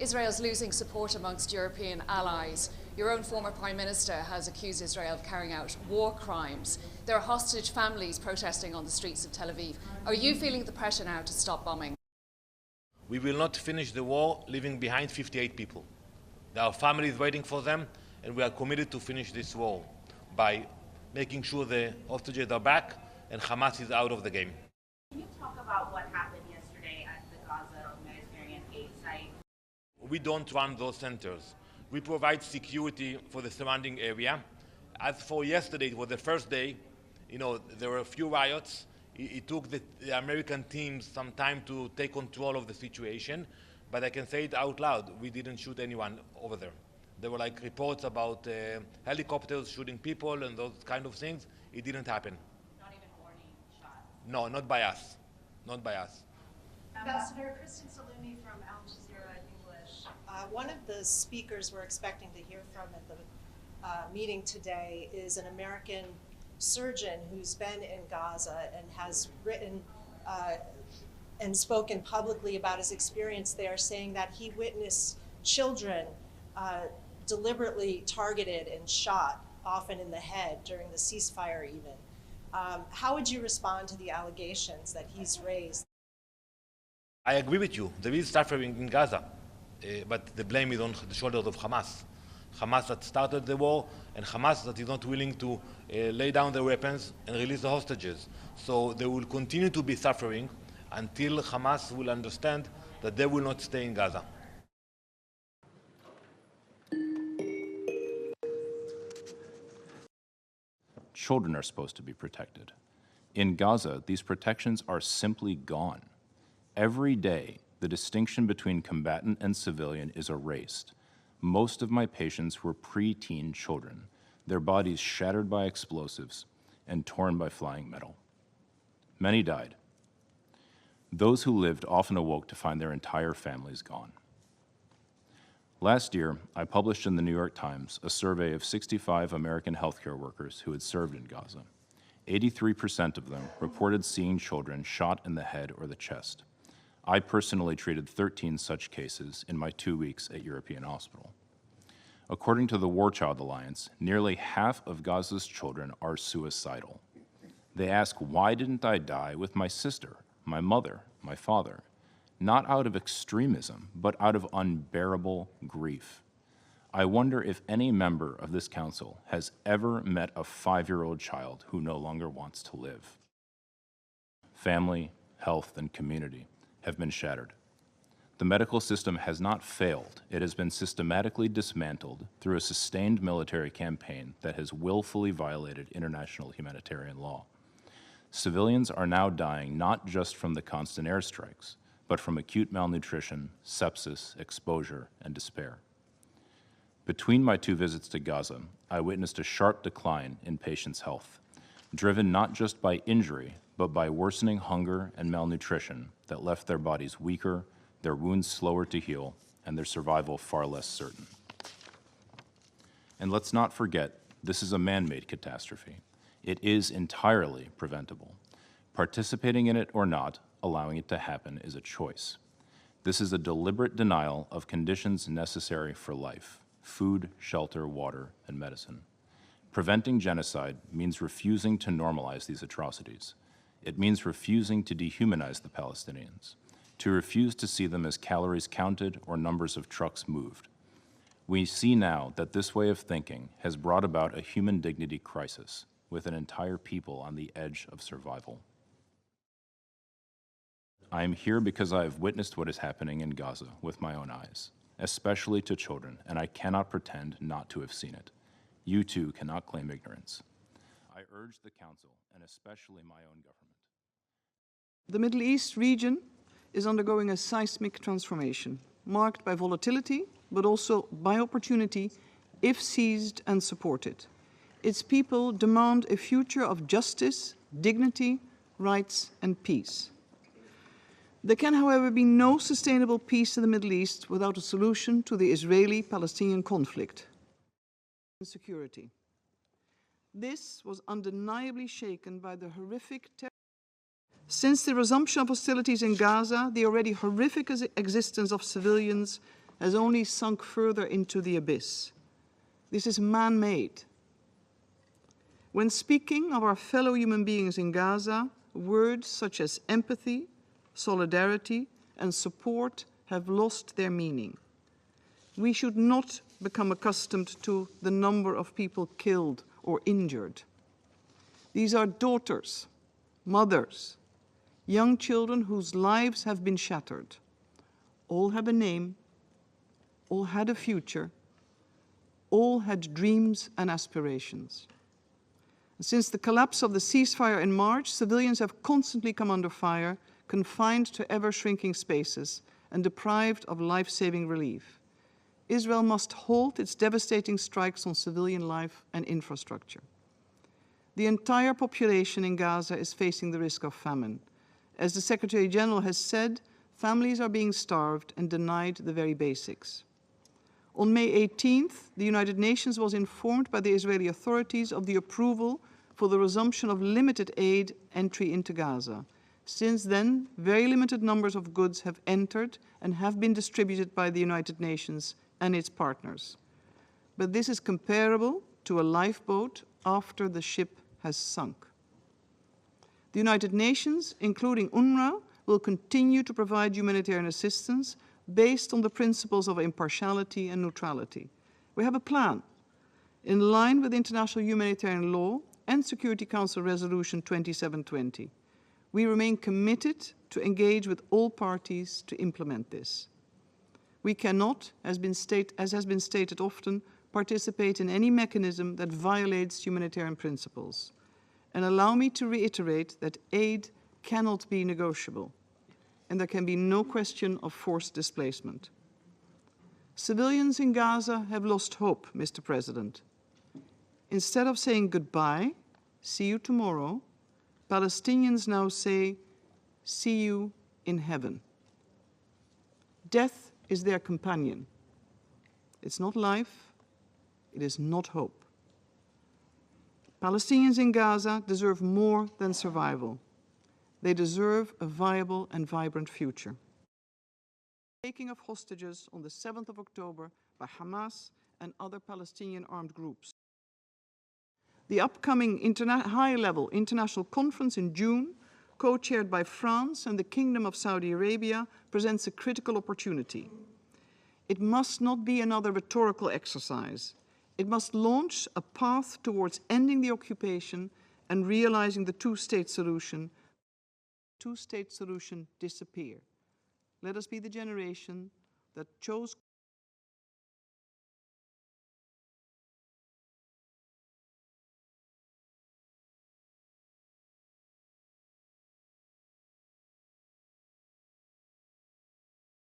Israel's losing support amongst European allies. Your own former Prime Minister has accused Israel of carrying out war crimes. There are hostage families protesting on the streets of Tel Aviv. Are you feeling the pressure now to stop bombing? We will not finish the war leaving behind 58 people. There are families waiting for them, and we are committed to finish this war by making sure the hostages are back and Hamas is out of the game. Can you talk about what happened yesterday at the Gaza humanitarian aid site? We don't run those centers. We provide security for the surrounding area. As for yesterday, it was the first day. There were a few riots. It took the American teams some time to take control of the situation, but I can say it out loud, we didn't shoot anyone over there. There were reports about helicopters shooting people and those kind of things. It didn't happen. Not even warning shots? No, not by us. Not by us. Ambassador Kristen Salumi from Al Jazeera English. One of the speakers we're expecting to hear from at the meeting today is an American surgeon who's been in Gaza and has written and spoken publicly about his experience there, saying that he witnessed children deliberately targeted and shot, often in the head during the ceasefire even. How would you respond to the allegations that he's raised? I agree with you. There is suffering in Gaza, but the blame is on the shoulders of Hamas. Hamas that started the war, and Hamas that is not willing to lay down their weapons and release the hostages. So there will continue to be suffering until Hamas will understand that they will not stay in Gaza. Children are supposed to be protected. In Gaza, these protections are simply gone. Every day, the distinction between combatant and civilian is erased. Most of my patients were preteen children, their bodies shattered by explosives and torn by flying metal. Many died. Those who lived often awoke to find their entire families gone. Last year, I published in the New York Times a survey of 65 American healthcare workers who had served in Gaza. 83% of them reported seeing children shot in the head or the chest. I personally treated 13 such cases in my 2 weeks at European Hospital. According to the War Child Alliance, nearly half of Gaza's children are suicidal. They ask, why didn't I die with my sister, my mother, my father? Not out of extremism, but out of unbearable grief. I wonder if any member of this council has ever met a 5-year-old child who no longer wants to live. Family, health, and community have been shattered. The medical system has not failed. It has been systematically dismantled through a sustained military campaign that has willfully violated international humanitarian law. Civilians are now dying not just from the constant airstrikes, but from acute malnutrition, sepsis, exposure, and despair. Between my 2 visits to Gaza, I witnessed a sharp decline in patients' health, driven not just by injury, but by worsening hunger and malnutrition that left their bodies weaker, their wounds slower to heal, and their survival far less certain. And let's not forget, this is a man-made catastrophe. It is entirely preventable. Participating in it or not, allowing it to happen is a choice. This is a deliberate denial of conditions necessary for life: food, shelter, water, and medicine. Preventing genocide means refusing to normalize these atrocities. It means refusing to dehumanize the Palestinians, to refuse to see them as calories counted or numbers of trucks moved. We see now that this way of thinking has brought about a human dignity crisis with an entire people on the edge of survival. I am here because I have witnessed what is happening in Gaza with my own eyes, especially to children, and I cannot pretend not to have seen it. You too cannot claim ignorance. I urge the Council, and especially my own government. The Middle East region is undergoing a seismic transformation, marked by volatility, but also by opportunity if seized and supported. Its people demand a future of justice, dignity, rights, and peace. There can, however, be no sustainable peace in the Middle East without a solution to the Israeli-Palestinian conflict and security. This was undeniably shaken by the horrific terror. Since the resumption of hostilities in Gaza, the already horrific existence of civilians has only sunk further into the abyss. This is man-made. When speaking of our fellow human beings in Gaza, words such as empathy, solidarity, and support have lost their meaning. We should not become accustomed to the number of people killed or injured. These are daughters, mothers, young children whose lives have been shattered. All have a name, all had a future, all had dreams and aspirations. Since the collapse of the ceasefire in March, civilians have constantly come under fire, confined to ever-shrinking spaces and deprived of life-saving relief. Israel must halt its devastating strikes on civilian life and infrastructure. The entire population in Gaza is facing the risk of famine. As the Secretary General has said, families are being starved and denied the very basics. On May 18th, the United Nations was informed by the Israeli authorities of the approval for the resumption of limited aid entry into Gaza. Since then, very limited numbers of goods have entered and have been distributed by the United Nations and its partners. But this is comparable to a lifeboat after the ship has sunk. The United Nations, including UNRWA, will continue to provide humanitarian assistance based on the principles of impartiality and neutrality. We have a plan in line with international humanitarian law and Security Council Resolution 2720. We remain committed to engage with all parties to implement this. We cannot, as has been stated often, participate in any mechanism that violates humanitarian principles. And allow me to reiterate that aid cannot be negotiable, and there can be no question of forced displacement. Civilians in Gaza have lost hope, Mr. President. Instead of saying goodbye, see you tomorrow, Palestinians now say, see you in heaven. Death is their companion. It's not life, it is not hope. Palestinians in Gaza deserve more than survival. They deserve a viable and vibrant future. The taking of hostages on the 7th of October by Hamas and other Palestinian armed groups. The upcoming high-level international conference in June, co-chaired by France and the Kingdom of Saudi Arabia, presents a critical opportunity. It must not be another rhetorical exercise. It must launch a path towards ending the occupation and realizing the two-state solution. Two-state solution disappear. Let us be the generation that chose